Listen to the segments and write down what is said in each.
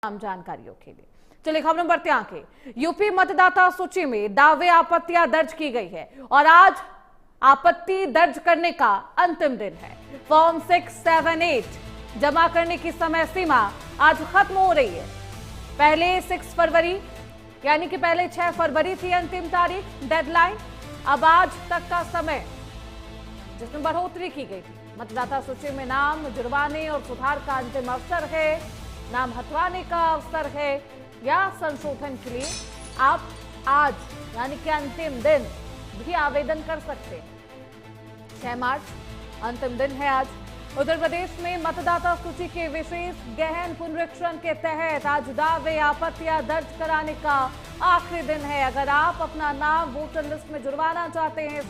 तमाम जानकारियों के लिए चलिए खबर नंबर बढ़ते आगे। यूपी मतदाता सूची में दावे आपत्तियां दर्ज की गई है और आज आपत्ति दर्ज करने का अंतिम दिन है। फॉर्म 678 जमा करने की समय सीमा आज खत्म हो रही है। पहले 6 फरवरी यानी कि पहले 6 फरवरी थी अंतिम तारीख डेडलाइन, अब आज तक का समय जिसमें बढ़ोतरी की गई थी। मतदाता सूची में नाम जुड़वाने और सुधार का अंतिम अवसर है, नाम हटवाने का अवसर है या संशोधन के लिए आप आज यानी कि अंतिम दिन भी आवेदन कर सकते हैं। 6 मार्च अंतिम दिन है आज। उत्तर प्रदेश में मतदाता सूची के विशेष गहन पुनरीक्षण के तहत आज दावे आपत्तियां दर्ज कराने का आखिरी दिन है। अगर आप अपना नाम वोटर लिस्ट में जुड़वाना चाहते हैं,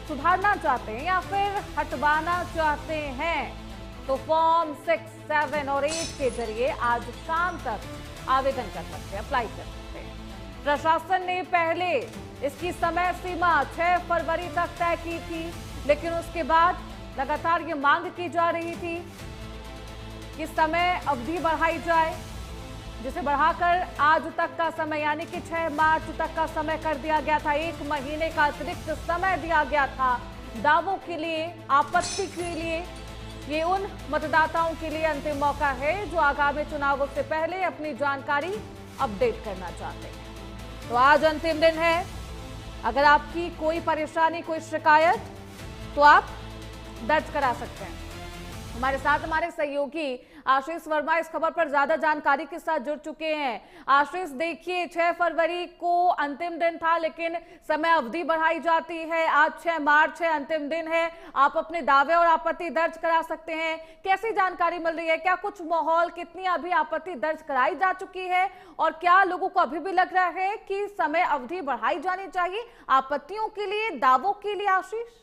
सुधारना चाहते हैं या फिर हटवाना चाहते हैं तो फॉर्म 6, 7 और 8 के जरिए आज शाम तक आवेदन कर सकते हैं, अप्लाई कर सकते हैं। प्रशासन ने पहले इसकी समय सीमा 6 फरवरी तक तय की थी, लेकिन उसके बाद लगातार ये मांग की जा रही थी कि समय अवधि बढ़ाई जाए, जिसे बढ़ाकर आज तक का समय यानी कि 6 मार्च तक का समय कर दिया गया था। 1 महीने का अतिरिक्त समय दिया गया था दावों के लिए, आपत्ति के लिए। ये उन मतदाताओं के लिए अंतिम मौका है जो आगामी चुनावों से पहले अपनी जानकारी अपडेट करना चाहते हैं। तो आज अंतिम दिन है। अगर आपकी कोई परेशानी, कोई शिकायत तो आप दर्ज करा सकते हैं। हमारे साथ हमारे सहयोगी आशीष वर्मा इस खबर पर ज्यादा जानकारी के साथ जुड़ चुके हैं। आशीष, देखिए 6 फरवरी को अंतिम दिन था, लेकिन समय अवधि बढ़ाई जाती है। आज 6 मार्च है, अंतिम दिन है। आप अपने दावे और आपत्ति दर्ज करा सकते हैं। कैसी जानकारी मिल रही है? क्या कुछ माहौल, कितनी अभी आपत्ति दर्ज कराई जा चुकी है और क्या लोगों को अभी भी लग रहा है कि समय अवधि बढ़ाई जानी चाहिए आपत्तियों के लिए, दावों के लिए? आशीष,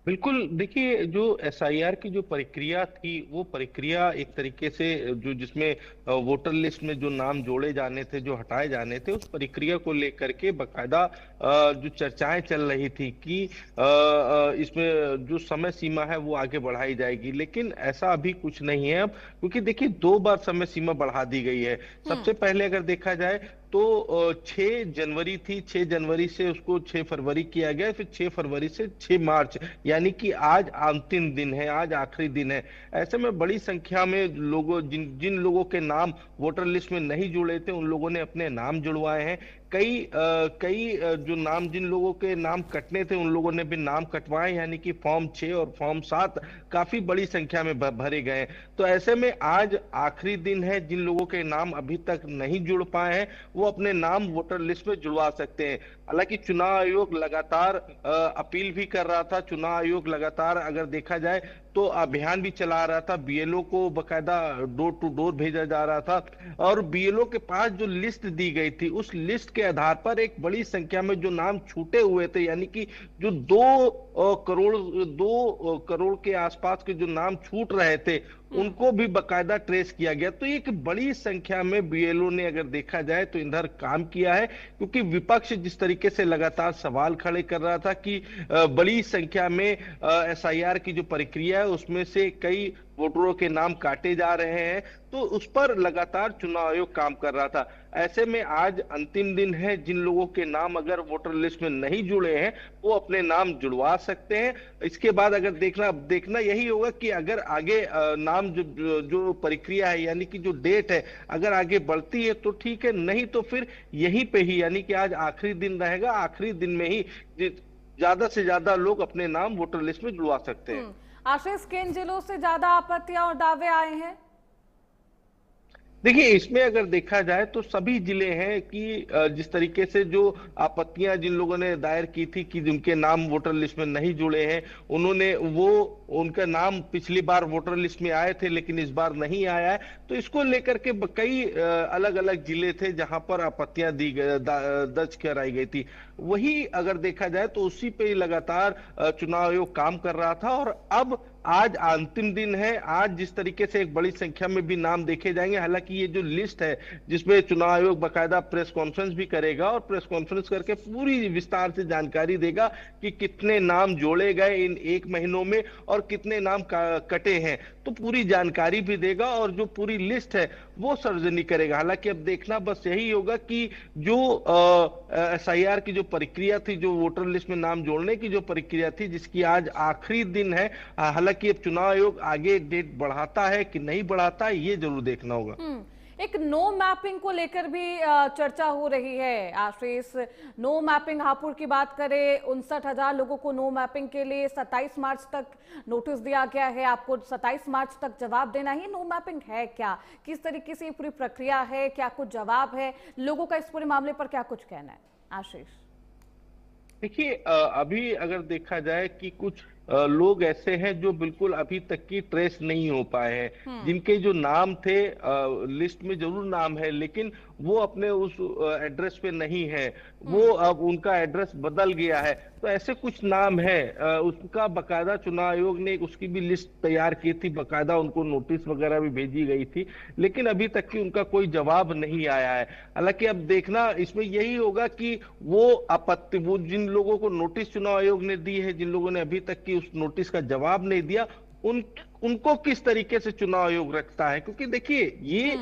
बिल्कुल, देखिए जो एसआईआर की जो प्रक्रिया थी वो प्रक्रिया एक तरीके से जो जिसमें वोटर लिस्ट में जो नाम जोड़े जाने थे, जो हटाए जाने थे, उस प्रक्रिया को लेकर के बकायदा जो चर्चाएं चल रही थी कि इसमें जो समय सीमा है वो आगे बढ़ाई जाएगी, लेकिन ऐसा अभी कुछ नहीं है अब, क्योंकि देखिए 2 बार समय सीमा बढ़ा दी गई है। सबसे पहले अगर देखा जाए तो 6 जनवरी थी, 6 जनवरी से उसको 6 फरवरी किया गया, फिर 6 फरवरी से 6 मार्च, यानी कि आज अंतिम दिन है, आज आखिरी दिन है। ऐसे में बड़ी संख्या में लोगों, जिन लोगों के नाम वोटर लिस्ट में नहीं जुड़े थे, उन लोगों ने अपने नाम जुड़वाए हैं। कई जो नाम, जिन लोगों के नाम कटने थे, उन लोगों ने भी नाम कटवाए, यानी कि फॉर्म 6 और फॉर्म 7 काफी बड़ी संख्या में भरे गए। तो ऐसे में आज आखिरी दिन है। जिन लोगों के नाम अभी तक नहीं जुड़ पाए हैं वो अपने नाम वोटर लिस्ट में जुड़वा सकते हैं। हालांकि चुनाव आयोग लगातार अपील भी कर रहा था। चुनाव आयोग लगातार अगर देखा जाए तो अभियान भी चला रहा था, बीएलओ को बकायदा डोर टू डोर भेजा जा रहा था और बीएलओ के पास जो लिस्ट दी गई थी, उस लिस्ट के आधार पर एक बड़ी संख्या में जो नाम छूटे हुए थे, यानी कि जो 2 करोड़ के आसपास के जो नाम छूट रहे थे, उनको भी बकायदा ट्रेस किया गया। तो एक बड़ी संख्या में बीएलओ ने अगर देखा जाए तो इधर काम किया है, क्योंकि विपक्ष जिस तरीके से लगातार सवाल खड़े कर रहा था कि बड़ी संख्या में एसआईआर की जो प्रक्रिया है उसमें से कई वोटरों के नाम काटे जा रहे हैं, तो उस पर लगातार चुनाव आयोग काम कर रहा था। ऐसे में आज अंतिम दिन है। जिन लोगों के नाम अगर वोटर लिस्ट में नहीं जुड़े हैं वो अपने नाम जुड़वा सकते हैं। इसके बाद अगर देखना यही होगा कि अगर आगे नाम जो प्रक्रिया है, यानी कि जो डेट है, अगर आगे बढ़ती है तो ठीक है, नहीं तो फिर यहीं पे ही, यानी कि आज आखिरी दिन रहेगा, आखिरी दिन में ही ज्यादा से ज्यादा लोग अपने नाम वोटर लिस्ट में जुड़वा सकते हैं। आशीष, किन जिलों से ज्यादा आपत्तियां और दावे आए हैं? देखिए, इसमें अगर देखा जाए तो सभी जिले हैं कि जिस तरीके से जो आपत्तियां जिन लोगों ने दायर की थी कि जिनके नाम वोटर लिस्ट में नहीं जुड़े हैं, उनका नाम पिछली बार वोटर लिस्ट में आए थे लेकिन इस बार नहीं आया है, तो इसको लेकर के कई अलग अलग जिले थे जहां पर आपत्तियां दर्ज कराई गई थी। वही अगर देखा जाए तो उसी पे लगातार चुनाव आयोग काम कर रहा था और अब आज अंतिम दिन है। आज जिस तरीके से एक बड़ी संख्या में भी नाम देखे जाएंगे, हालांकि ये जो लिस्ट है जिसमें चुनाव आयोग बकायदा प्रेस कॉन्फ्रेंस भी करेगा और प्रेस कॉन्फ्रेंस करके पूरी विस्तार से जानकारी देगा कि कितने नाम जोड़े गए इन 1 महीनों में और कितने नाम कटे हैं, तो पूरी जानकारी भी देगा और जो पूरी लिस्ट है वो सार्वजनिक करेगा। हालांकि अब देखना बस यही होगा कि जो एसआईआर की जो प्रक्रिया थी, जो वोटर लिस्ट में नाम जोड़ने की जो प्रक्रिया थी, जिसकी आज आखिरी दिन है, हालांकि अब चुनाव आयोग आगे डेट बढ़ाता है कि नहीं बढ़ाता है ये जरूर देखना होगा। एक नो मैपिंग को लेकर भी चर्चा हो रही है आशीष। नो मैपिंग हापुड़ की बात करें, 59,000 लोगों को नो मैपिंग के लिए 27 मार्च तक नोटिस दिया गया है। आपको 27 मार्च तक जवाब देना ही नो मैपिंग है क्या? किस तरीके से ये पूरी प्रक्रिया है? क्या कुछ जवाब है? लोगों का इस पूरे मामले पर क्या कुछ कहना है आशीष? देखिए, अभी अगर देखा जाए कि कुछ लोग ऐसे हैं जो बिल्कुल अभी तक की ट्रेस नहीं हो पाए हैं, जिनके जो नाम थे लिस्ट में जरूर नाम है लेकिन वो अपने उस एड्रेस पे नहीं है, वो अब उनका एड्रेस बदल गया है। तो ऐसे कुछ नाम है, उसका बकायदा चुनाव आयोग ने उसकी भी लिस्ट तैयार की थी, बकायदा उनको नोटिस वगैरह भी भेजी गई थी, लेकिन अभी तक की उनका कोई जवाब नहीं आया है। हालांकि अब देखना इसमें यही होगा कि वो जिन लोगों को नोटिस चुनाव आयोग ने दी है, जिन लोगों ने अभी तक की उस नोटिस का जवाब नहीं दिया, उनको किस तरीके से चुनाव आयोग रखता है। क्योंकि देखिए ये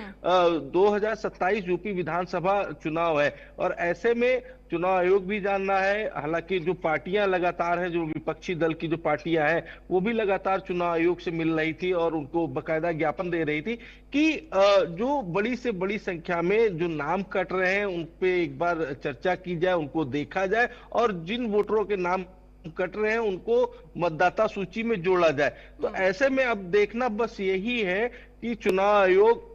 2027 यूपी विधानसभा चुनाव है और ऐसे में चुनाव आयोग भी जानना है, हालांकि जो पार्टियां लगातार है, जो विपक्षी दल की जो पार्टियां हैं वो भी लगातार चुनाव आयोग से मिल रही थी और उनको बकायदा ज्ञापन दे रही थी कि जो बड़ी से बड़ी संख्या में जो नाम कट रहे हैं उन पे एक बार चर्चा की जाए, उनको देखा जाए और जिन वोटरों के नाम कट रहे हैं उनको मतदाता सूची में जोड़ा जाए। तो ऐसे में अब देखना बस यही है कि चुनाव आयोग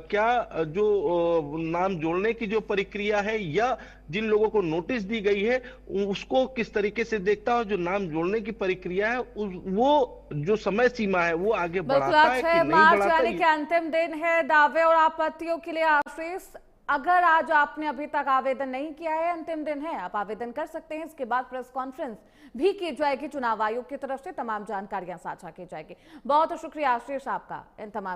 क्या जो नाम जोड़ने की जो प्रक्रिया है या जिन लोगों को नोटिस दी गई है उसको किस तरीके से देखता है, जो नाम जोड़ने की प्रक्रिया है वो जो समय सीमा है वो आगे बढ़ाता है कि नहीं बढ़ाता। यानी कि अंतिम दिन है दावे और आपत्तियों के लिए आशीष। अगर आज आपने अभी तक आवेदन नहीं किया है, अंतिम दिन है, आप आवेदन कर सकते हैं। इसके बाद प्रेस कॉन्फ्रेंस भी की जाएगी, चुनाव आयोग की तरफ से तमाम जानकारियां साझा की जाएगी। बहुत शुक्रिया आशीष आपका इन तमाम